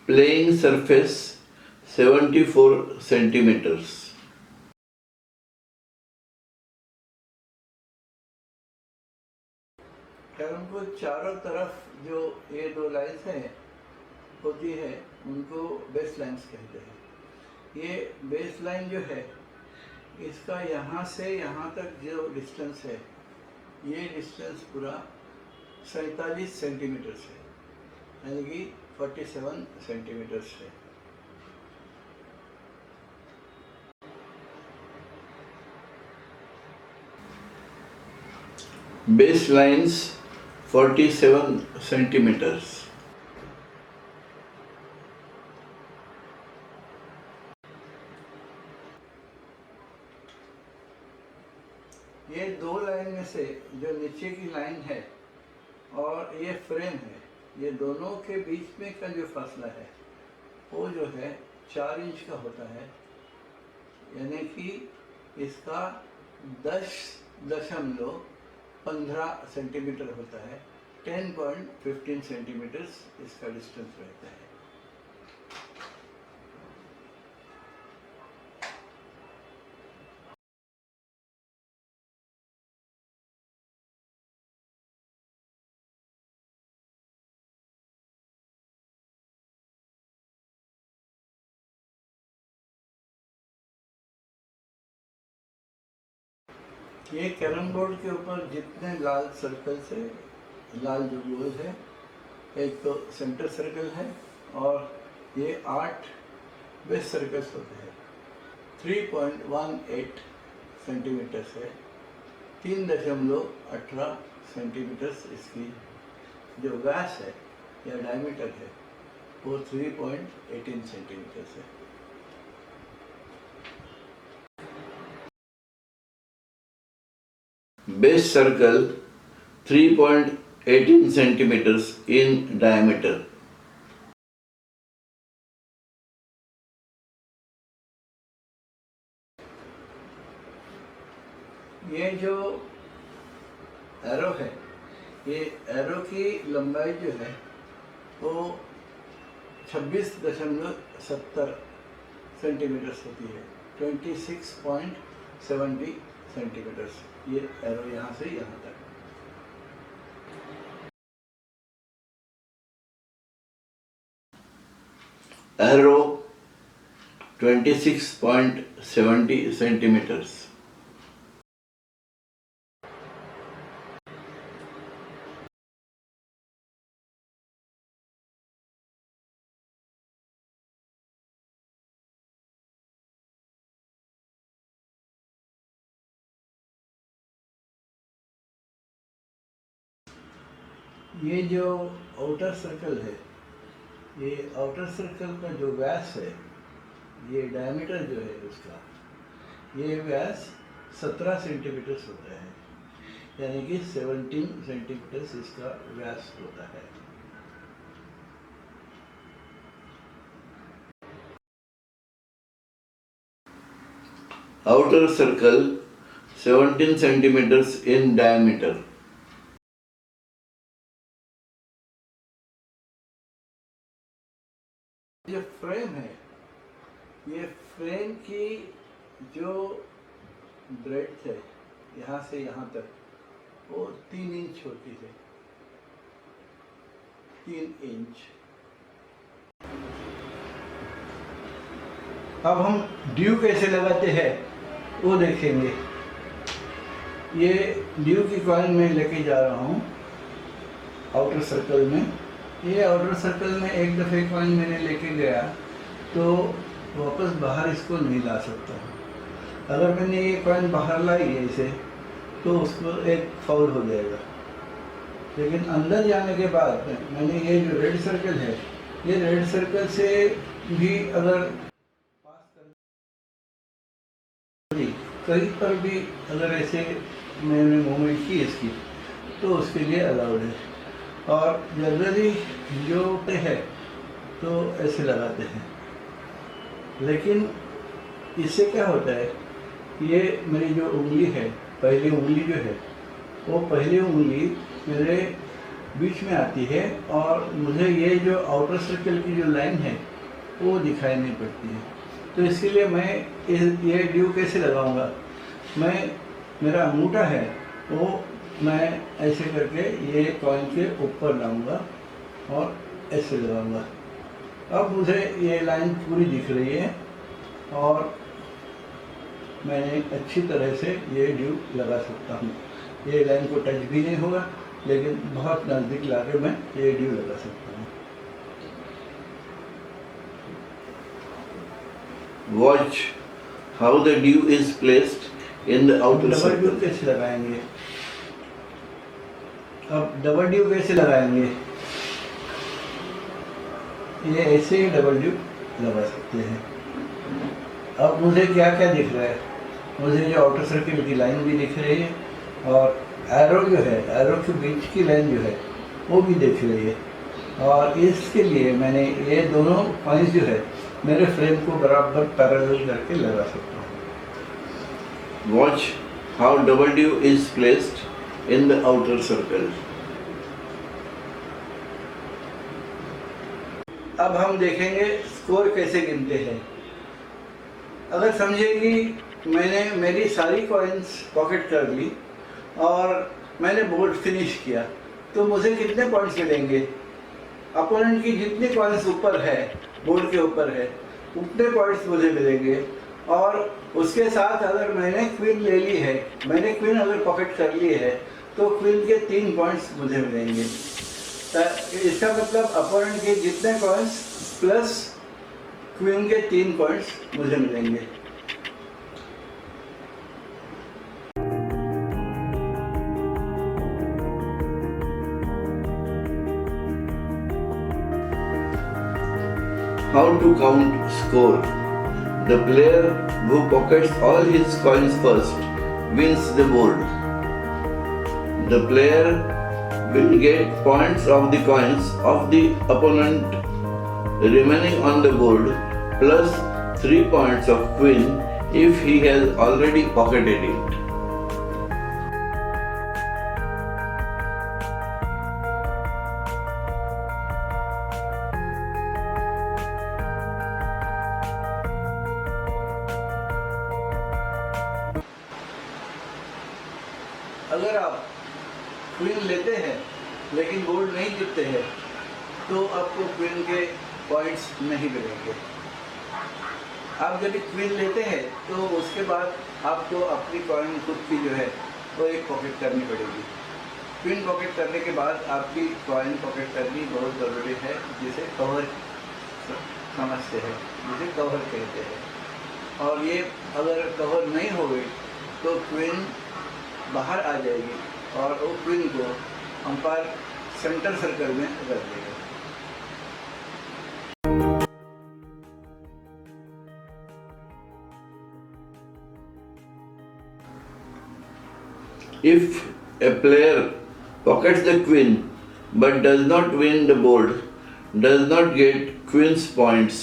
Playing surface 74 centimeters. Carrom को चारों तरफ जो ये दो लाइन्स हैं होती है उनको बेस लाइन्स कहते हैं। ये बेस लाइन जो है इसका यहाँ से यहाँ तक जो डिस्टेंस है ये डिस्टेंस पूरा 47 सेंटीमीटर है, यानी कि 47 सेंटीमीटर है। Base lines 47 centimetres. ये दो लाइन में से जो नीचे की लाइन है और ये फ्रेम है, ये दोनों के बीच में का जो फासला है वो जो है 4 इंच का होता है, यानी कि इसका 10.15 सेंटीमीटर होता है। 10.15 सेंटीमीटर इसका डिस्टेंस रहता है। ये कैरम बोर्ड के ऊपर जितने लाल सर्कल्स है, लाल जो गोल है, एक तो सेंटर सर्कल है और ये 8 बेस सर्कल्स होते हैं। 3.18 सेंटीमीटर है, 3.18 सेंटीमीटर इसकी जो व्यास है या डायमीटर है वो 3.18 सेंटीमीटर है। Base circle 3.18 centimeters in diameter. ये जो एरो है, ये एरो की लंबाई जो है वो 26.70 सेंटीमीटर होती है। 26.70 सेंटीमीटर ये एरो यहाँ से यहाँ तक। Arrow 26.70 centimetres. ये जो आउटर सर्कल है, ये आउटर सर्कल का जो व्यास है, ये डायमीटर जो है उसका, ये व्यास 17 सेंटीमीटर होता है, यानी कि 17 सेंटीमीटर इसका व्यास होता है। Outer circle 17 centimetres in diameter. ये फ्रेम है, ये फ्रेम की जो ब्रेड्थ है यहाँ से यहाँ तक वो 3 इंच होती है। 3 इंच। अब हम ड्यू कैसे लगाते हैं वो देखेंगे। ये ड्यू की कॉइन में लेके जा रहा हूँ आउटर सर्कल में। ये आउटर सर्कल में एक दफ़े कॉइन मैंने लेके गया तो वापस बाहर इसको नहीं ला सकता। अगर मैंने ये कॉइन बाहर लाई ऐसे तो उसको एक फाउल हो जाएगा। लेकिन अंदर जाने के बाद मैंने ये जो रेड सर्कल है, ये रेड सर्कल से भी अगर पास कर कहीं पर भी अगर ऐसे मैंने मूवमेंट की इसकी तो उसके लिए अलाउड है। और जनरली जो है तो ऐसे लगाते हैं। लेकिन इससे क्या होता है, ये मेरी जो उंगली है, पहली उंगली जो है वो पहली उंगली मेरे बीच में आती है और मुझे ये जो आउटर सर्कल की जो लाइन है वो दिखाई नहीं पड़ती है। तो इसके लिए मैं ये ड्यू कैसे लगाऊंगा? मेरा अंगूठा है वो मैं ऐसे करके ये कॉइन के ऊपर लाऊंगा और ऐसे लगाऊंगा। अब मुझे ये लाइन पूरी दिख रही है और मैंने अच्छी तरह से ये ड्यू लगा सकता हूँ। ये लाइन को टच भी नहीं होगा, लेकिन बहुत नज़दीक लाके मैं ये ड्यू लगा सकता हूँ। Watch how the dew is placed in the outer double due circle. कैसे लगाएंगे? अब डबल ड्यू कैसे लगाएंगे? ये ऐसे ही डबल ड्यू लगा सकते हैं। अब मुझे क्या क्या दिख रहा है? मुझे जो आउटर सर्किल की लाइन भी दिख रही है और एरो जो है, एरो के बीच की लाइन जो है वो भी दिख रही है। और इसके लिए मैंने ये दोनों पॉइंट्स जो है मेरे फ्रेम को बराबर पैरेलल करके लगा सकता हूँ। Watch how double dew is placed in the outer circle. अब हम देखेंगे स्कोर कैसे गिनते हैं। अगर समझिए कि मैंने मेरी सारी कॉइन्स पॉकेट कर ली और मैंने बोर्ड फिनिश किया, तो मुझे कितने पॉइंट्स मिलेंगे? अपोनेंट की जितनी कॉइन्स ऊपर है, बोर्ड के ऊपर है, उतने पॉइंट्स मुझे मिलेंगे। और उसके साथ अगर मैंने क्वीन ले ली है, मैंने क्वीन अगर पॉकेट कर ली है, तो क्वीन के 3 पॉइंट्स मुझे मिलेंगे। इसका मतलब अपोनेंट के जितने कॉइन्स प्लस क्वीन के 3 पॉइंट्स मुझे मिलेंगे। How to count score? The player who pockets all his coins first wins the board. The player will get points of the coins of the opponent remaining on the board plus 3 points of queen if he has already pocketed it. अगर आप queen लेते हैं लेकिन board नहीं जीतते हैं, तो आपको क्वीन के पॉइंट्स नहीं मिलेंगे। आप जब क्वीन लेते हैं तो उसके बाद आपको अपनी कॉइन खुद की जो है वो एक पॉकेट करनी पड़ेगी। क्वीन पॉकेट करने के बाद आपकी कॉइन पॉकेट करनी बहुत ज़रूरी है, जिसे कवर समझते हैं, जिसे कवर कहते हैं। और ये अगर कवर नहीं होगी तो क्वीन बाहर आ जाएगी और वो क्वीन को अंपायर सेंटर सर्कल में रख देगा। If a player pockets the queen but does not win the board, does not get queen's points.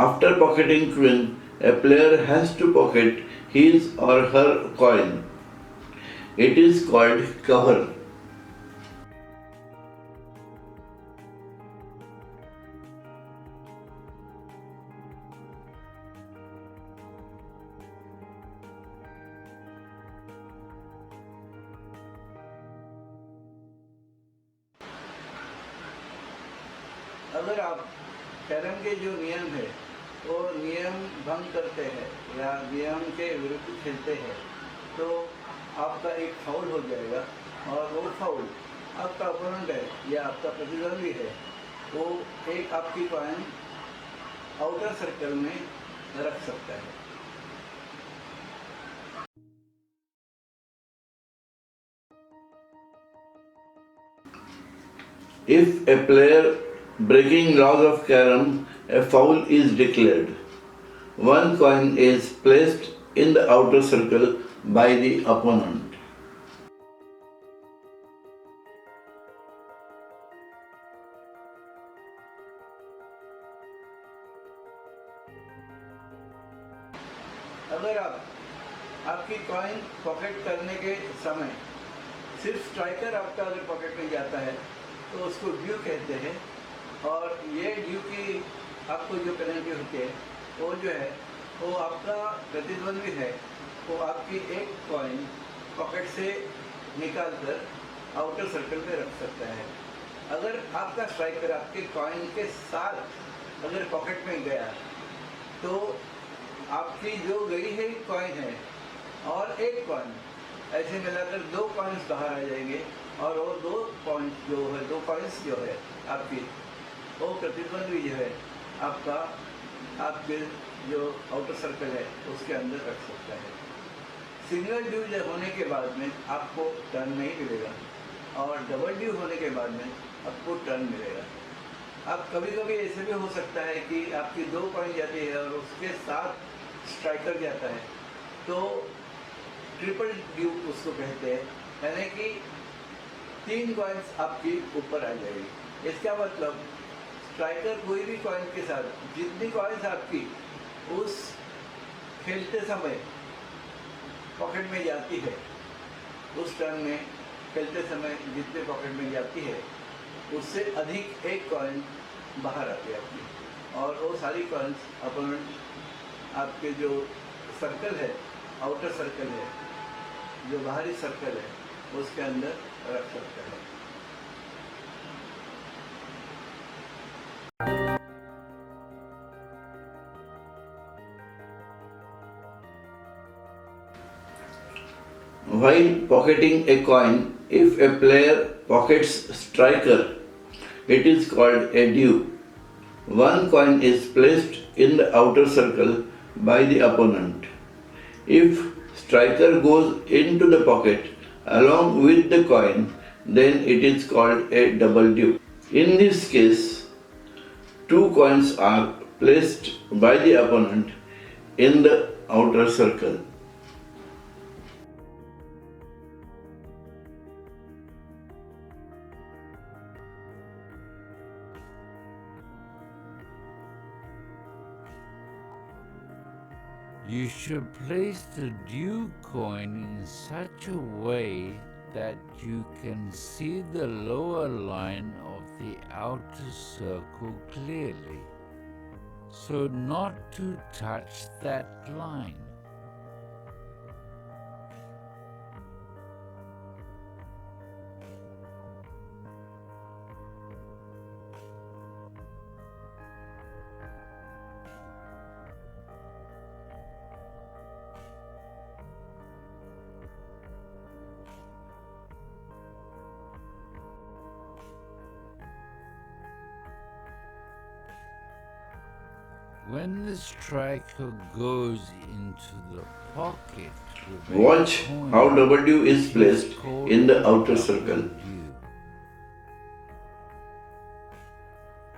After pocketing queen, a player has to pocket his or her coin. It is called cover. अगर आप carrom के जो नियम है वो नियम भंग करते हैं या नियम के विरुद्ध खेलते हैं, तो आपका एक फाउल हो जाएगा और वो फाउल आपका अपोनेंट है या आपका प्रतिद्वंदी है, वो एक आपकी कॉइन आउटर सर्कल में रख सकता है। If a player breaking laws of carom, a foul is declared. One coin is placed in the outer circle by the opponent. अगर आप आपकी कॉइन पॉकेट करने के समय सिर्फ स्ट्राइकर आपका अगर पॉकेट में जाता है तो उसको ड्यू कहते हैं। और ये ड्यू की आपको जो पेनल्टी होती है वो जो है वो आपका प्रतिद्वंद्वी है वो आपकी एक कॉइन पॉकेट से निकाल कर आउटर सर्कल में रख सकता है। अगर आपका स्ट्राइकर आपके कॉइन के साथ अगर पॉकेट में गया तो आपकी जो गई है कॉइन है और एक कॉइन ऐसे मिलाकर 2 कॉइन्स बाहर आ जाएंगे और वो 2 कॉइन्स जो है आपकी वो प्रतिद्वंद्वी जो है आपका आपके जो आउटर सर्कल है उसके अंदर रख सकता है। सिंगल ड्यू होने के बाद में आपको टर्न नहीं मिलेगा और डबल ड्यू होने के बाद में आपको टर्न मिलेगा। अब कभी कभी ऐसे भी हो सकता है कि आपकी 2 कॉइन जाती है और उसके साथ स्ट्राइकर जाता है तो ट्रिपल ड्यू उसको कहते हैं, यानी कि 3 कॉइन्स आपकी ऊपर आ जाएगी। इसका मतलब स्ट्राइकर कोई भी कॉइन के साथ जितनी कॉइन्स आपकी उस खेलते समय पॉकेट में जाती है, उस टर्न में खेलते समय जितने पॉकेट में जाती है उससे अधिक एक कॉइन बाहर आती है आपकी और वो सारी कॉइन्स अपोनेंट आपके जो सर्कल है आउटर सर्कल है जो बाहरी सर्कल है उसके अंदर रख सकता है। While pocketing a coin, if a player pockets striker, it is called a due. One coin is placed in the outer circle by the opponent. If striker goes into the pocket along with the coin, then it is called a double due. In this case, 2 coins are placed by the opponent in the outer circle. You should place the due coin in such a way that you can see the lower line of the outer circle clearly, so not to touch that line. When the striker goes into the pocket with a Watch coin, how double due is it placed called in the a outer double circle. due.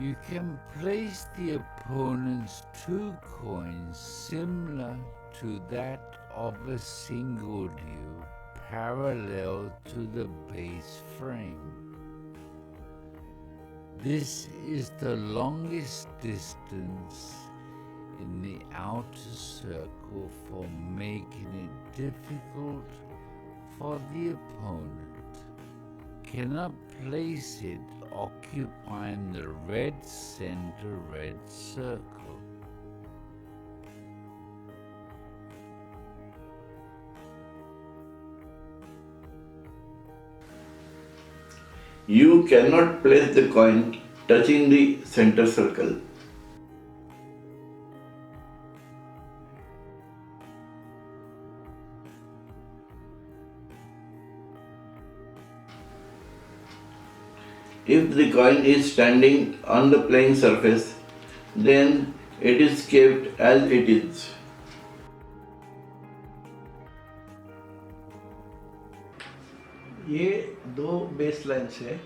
You can place the opponent's 2 coins similar to that of a single due, parallel to the base frame. This is the longest distance in the outer circle for making it difficult for the opponent. Cannot place it occupying the red center red circle. You cannot place the coin touching the center circle. If the coin is standing on the playing surface, then it is kept as it is. ये 2 base lines है।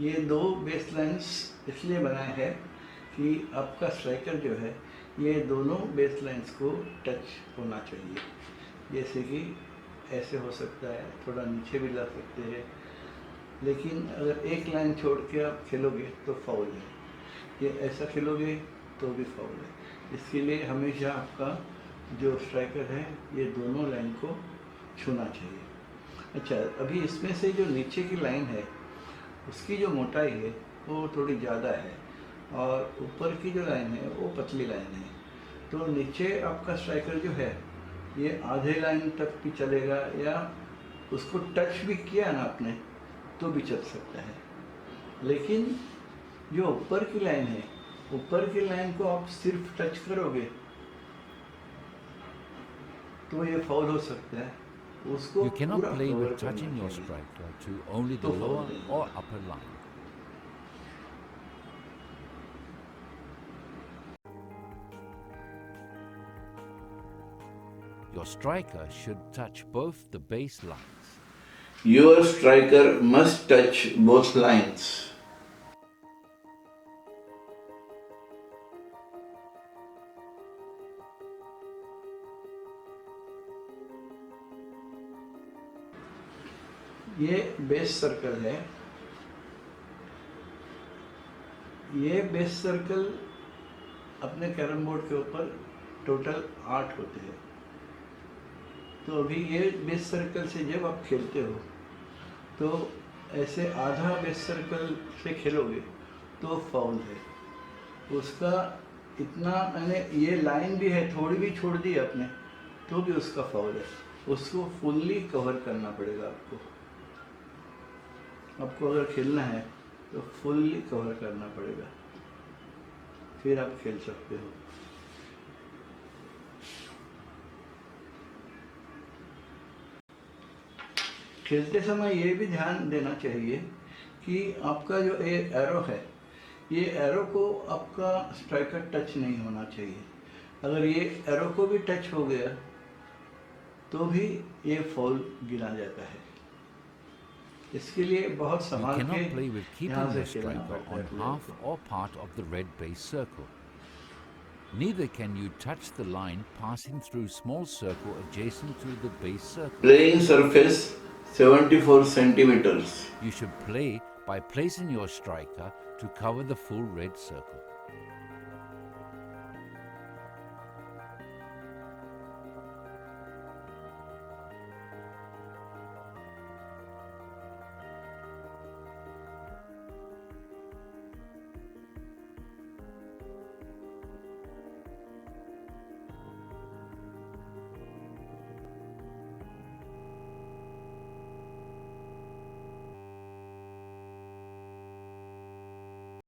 ये 2 base lines इसलिए बनाए हैं कि आपका striker जो है ये दोनों बेस लाइन्स को टच होना चाहिए। जैसे कि ऐसे हो सकता है, थोड़ा नीचे भी ला सकते हैं, लेकिन अगर एक लाइन छोड़ के आप खेलोगे तो फाउल है। ये ऐसा खेलोगे तो भी फाउल है। इसके लिए हमेशा आपका जो स्ट्राइकर है ये दोनों लाइन को छूना चाहिए। अच्छा, अभी इसमें से जो नीचे की लाइन है उसकी जो मोटाई है वो थोड़ी ज़्यादा है और ऊपर की जो लाइन है वो पतली लाइन है। तो नीचे आपका स्ट्राइकर जो है ये आधे लाइन तक भी चलेगा या उसको टच भी किया ना आपने तो भी चल सकता है। लेकिन जो ऊपर की लाइन है, ऊपर की लाइन को आप सिर्फ टच करोगे तो ये फाउल हो सकता है। उसको You cannot पूरा play कवर with touching करना your चाहिए। striker to only the तो foul lower नहीं or होगा। upper line. Your striker should touch both the base lines. Your striker must touch both lines. ये बेस सर्कल है। ये base circle अपने carrom board के ऊपर टोटल 8 होते हैं। तो अभी ये बेस सर्कल से जब आप खेलते हो तो ऐसे आधा बेस सर्कल से खेलोगे तो फाउल है। उसका इतना मैंने ये लाइन भी है, थोड़ी भी छोड़ दी आपने तो भी उसका फाउल है। उसको फुल्ली कवर करना पड़ेगा आपको। आपको अगर खेलना है तो फुल्ली कवर करना पड़ेगा, फिर आप खेल सकते हो। खेलते समय ये भी ध्यान देना चाहिए कि आपका जो ये एरो है, ये एरो को आपका स्ट्राइकर टच नहीं होना चाहिए। अगर ये एरो को भी टच हो गया तो भी ये फाउल गिना जाता है। इसके लिए बहुत You संभाल के cannot play with keeping यहाँ से your खेलना striker पड़ता है on प्लेयर half को। or part of the red base circle. Neither can you touch the line passing through small circle adjacent to the base circle. Playing surface 74 centimeters. You should play by placing your striker to cover the full red circle.